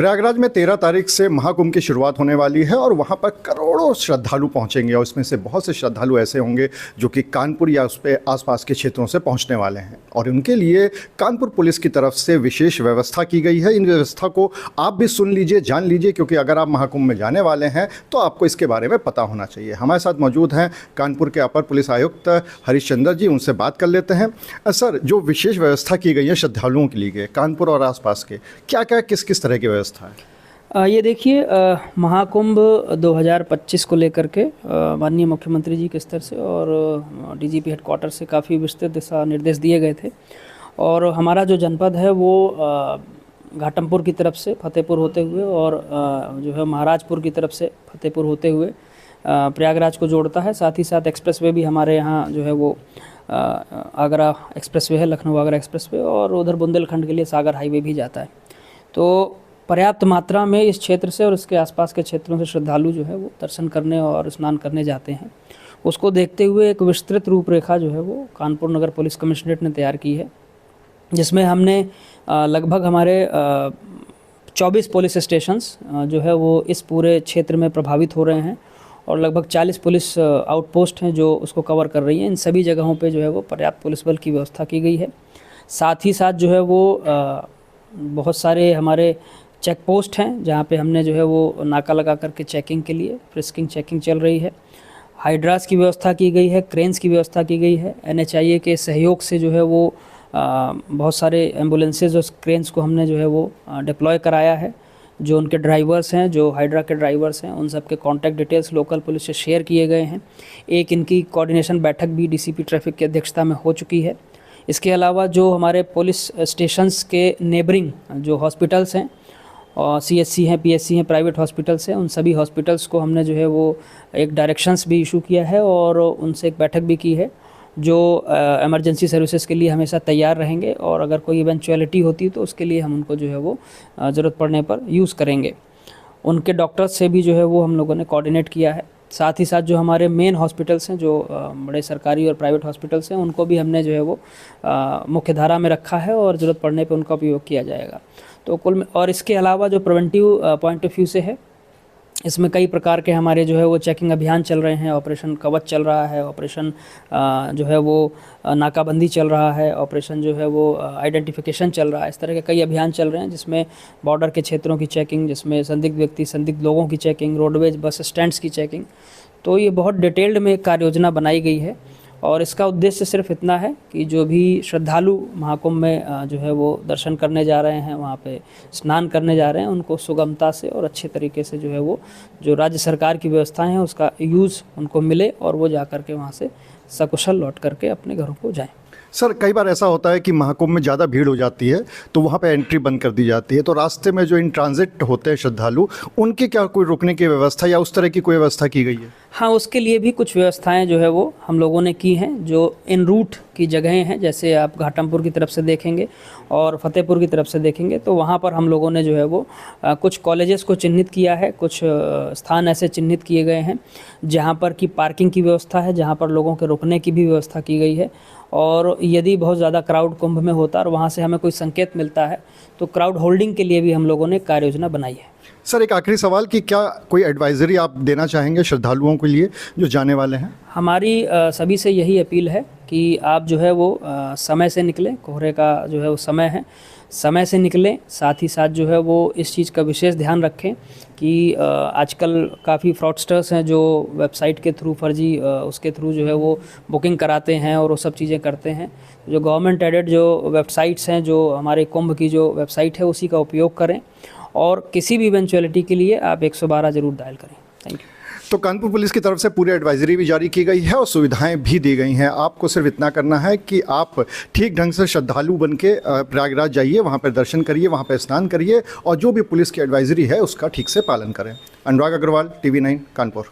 प्रयागराज में 13 तारीख से महाकुंभ की शुरुआत होने वाली है और वहाँ पर करोड़ों श्रद्धालु पहुँचेंगे और इसमें से बहुत से श्रद्धालु ऐसे होंगे जो कि कानपुर या उस पे आसपास के क्षेत्रों से पहुँचने वाले हैं और उनके लिए कानपुर पुलिस की तरफ से विशेष व्यवस्था की गई है। इन व्यवस्था को आप भी सुन लीजिए, जान लीजिए, क्योंकि अगर आप महाकुंभ में जाने वाले हैं तो आपको इसके बारे में पता होना चाहिए। हमारे साथ मौजूद हैं कानपुर के अपर पुलिस आयुक्त हरीश चंद्र जी, उनसे बात कर लेते हैं। सर, जो विशेष व्यवस्था की गई है श्रद्धालुओं के लिए कानपुर और आसपास के, क्या क्या किस किस तरह की व्यवस्था है? ये देखिए, महाकुंभ 2025 को लेकर के माननीय मुख्यमंत्री जी के स्तर से और डीजीपी हेडक्वार्टर से काफ़ी विस्तृत दिशा निर्देश दिए गए थे और हमारा जो जनपद है वो घाटमपुर की तरफ से फतेहपुर होते हुए और जो है महाराजपुर की तरफ से फतेहपुर होते हुए प्रयागराज को जोड़ता है। साथ ही साथ एक्सप्रेसवे भी हमारे यहाँ जो है वो आगरा एक्सप्रेसवे है, लखनऊ आगरा एक्सप्रेसवे, और उधर बुंदेलखंड के लिए सागर हाईवे भी जाता है। तो पर्याप्त मात्रा में इस क्षेत्र से और इसके आसपास के क्षेत्रों से श्रद्धालु जो है वो दर्शन करने और स्नान करने जाते हैं। उसको देखते हुए एक विस्तृत रूपरेखा जो है वो कानपुर नगर पुलिस कमिश्नरेट ने तैयार की है, जिसमें हमने लगभग हमारे 24 पुलिस स्टेशंस जो है वो इस पूरे क्षेत्र में प्रभावित हो रहे हैं और लगभग 40 पुलिस आउटपोस्ट हैं जो उसको कवर कर रही हैं। इन सभी जगहों पे जो है वो पर्याप्त पुलिस बल की व्यवस्था की गई है। साथ ही साथ जो है वो बहुत सारे हमारे चेक पोस्ट हैं जहाँ पे हमने जो है वो नाका लगा करके चेकिंग के लिए फ्रिस्किंग चेकिंग चल रही है। हाइड्रास की व्यवस्था की गई है, क्रेन्स की व्यवस्था की गई है। NHIA के सहयोग से जो है वो बहुत सारे एम्बुलेंसेज और क्रेन्स को हमने जो है वो डिप्लॉय कराया है। जो उनके ड्राइवर्स हैं, जो हाइड्रा के ड्राइवर्स हैं, उन सब के कॉन्टैक्ट डिटेल्स लोकल पुलिस से शेयर किए गए हैं। एक इनकी कोऑर्डिनेशन बैठक भी DCP ट्रैफिक की अध्यक्षता में हो चुकी है। इसके अलावा जो हमारे पुलिस स्टेशंस के नेबरिंग जो हॉस्पिटल्स हैं और CHC हैं, PSC हैं, प्राइवेट हॉस्पिटल्स हैं, उन सभी हॉस्पिटल्स को हमने जो है वो एक डायरेक्शंस भी इशू किया है और उनसे एक बैठक भी की है जो इमरजेंसी सर्विसेज के लिए हमेशा तैयार रहेंगे और अगर कोई इवेंचुअलिटी होती है तो उसके लिए हम उनको जो है वो ज़रूरत पड़ने पर यूज़ करेंगे। उनके डॉक्टर्स से भी जो है वो हम लोगों ने कोऑर्डिनेट किया है। साथ ही साथ जो हमारे मेन हॉस्पिटल्स हैं, जो बड़े सरकारी और प्राइवेट हॉस्पिटल्स हैं, उनको भी हमने जो है वो मुख्य धारा में रखा है और ज़रूरत पड़ने पे उनका उपयोग किया जाएगा। तो कुल और इसके अलावा जो प्रिवेंटिव पॉइंट ऑफ व्यू से है, इसमें कई प्रकार के हमारे जो है वो चेकिंग अभियान चल रहे हैं। ऑपरेशन कवच चल रहा है, ऑपरेशन जो है वो नाकाबंदी चल रहा है, ऑपरेशन जो है वो आइडेंटिफिकेशन चल रहा है। इस तरह के कई अभियान चल रहे हैं जिसमें बॉर्डर के क्षेत्रों की चेकिंग, जिसमें संदिग्ध व्यक्ति, संदिग्ध लोगों की चेकिंग, रोडवेज बस स्टैंड्स की चेकिंग। तो ये बहुत डिटेल्ड में एक कार्य योजना बनाई गई है और इसका उद्देश्य सिर्फ इतना है कि जो भी श्रद्धालु महाकुंभ में जो है वो दर्शन करने जा रहे हैं, वहाँ पे स्नान करने जा रहे हैं, उनको सुगमता से और अच्छे तरीके से जो है वो जो राज्य सरकार की व्यवस्थाएं हैं उसका यूज़ उनको मिले और वो जा कर के वहाँ से सकुशल लौट करके अपने घरों को जाएं। सर, कई बार ऐसा होता है कि महाकुंभ में ज़्यादा भीड़ हो जाती है तो वहाँ पे एंट्री बंद कर दी जाती है, तो रास्ते में जो इन ट्रांजिट होते हैं श्रद्धालु, उनके क्या कोई रुकने की व्यवस्था या उस तरह की कोई व्यवस्था की गई है? हाँ, उसके लिए भी कुछ व्यवस्थाएं जो है वो हम लोगों ने की हैं। जो इन रूट की जगहें हैं, जैसे आप घाटमपुर की तरफ से देखेंगे और फतेहपुर की तरफ से देखेंगे, तो वहाँ पर हम लोगों ने जो है वो कुछ कॉलेजेस को चिन्हित किया है, कुछ स्थान ऐसे चिन्हित किए गए हैं जहाँ पर की पार्किंग की व्यवस्था है, जहाँ पर लोगों के रुकने की भी व्यवस्था की गई है। और यदि बहुत ज़्यादा क्राउड कुंभ में होता है और वहाँ से हमें कोई संकेत मिलता है तो क्राउड होल्डिंग के लिए भी हम लोगों ने कार्य योजना बनाई है। सर, एक आखिरी सवाल कि क्या कोई एडवाइजरी आप देना चाहेंगे श्रद्धालुओं के लिए जो जाने वाले हैं? हमारी सभी से यही अपील है कि आप जो है वो समय से निकलें। कोहरे का जो है वो समय है, समय से निकलें। साथ ही साथ जो है वो इस चीज़ का विशेष ध्यान रखें कि आजकल काफ़ी फ्रॉडस्टर्स हैं जो वेबसाइट के थ्रू, फर्जी उसके थ्रू जो है वो बुकिंग कराते हैं और वो सब चीज़ें करते हैं। जो गवर्नमेंट एडेड जो वेबसाइट्स हैं, जो हमारे कुंभ की जो वेबसाइट है, उसी का उपयोग करें और किसी भी इवेंचुअलिटी के लिए आप 112 ज़रूर डायल करें। Thank you. तो कानपुर पुलिस की तरफ से पूरी एडवाइजरी भी जारी की गई है और सुविधाएं भी दी गई हैं। आपको सिर्फ इतना करना है कि आप ठीक ढंग से श्रद्धालु बन के प्रयागराज जाइए, वहाँ पर दर्शन करिए, वहाँ पर स्नान करिए और जो भी पुलिस की एडवाइजरी है उसका ठीक से पालन करें। अनुराग अग्रवाल, TV9 कानपुर।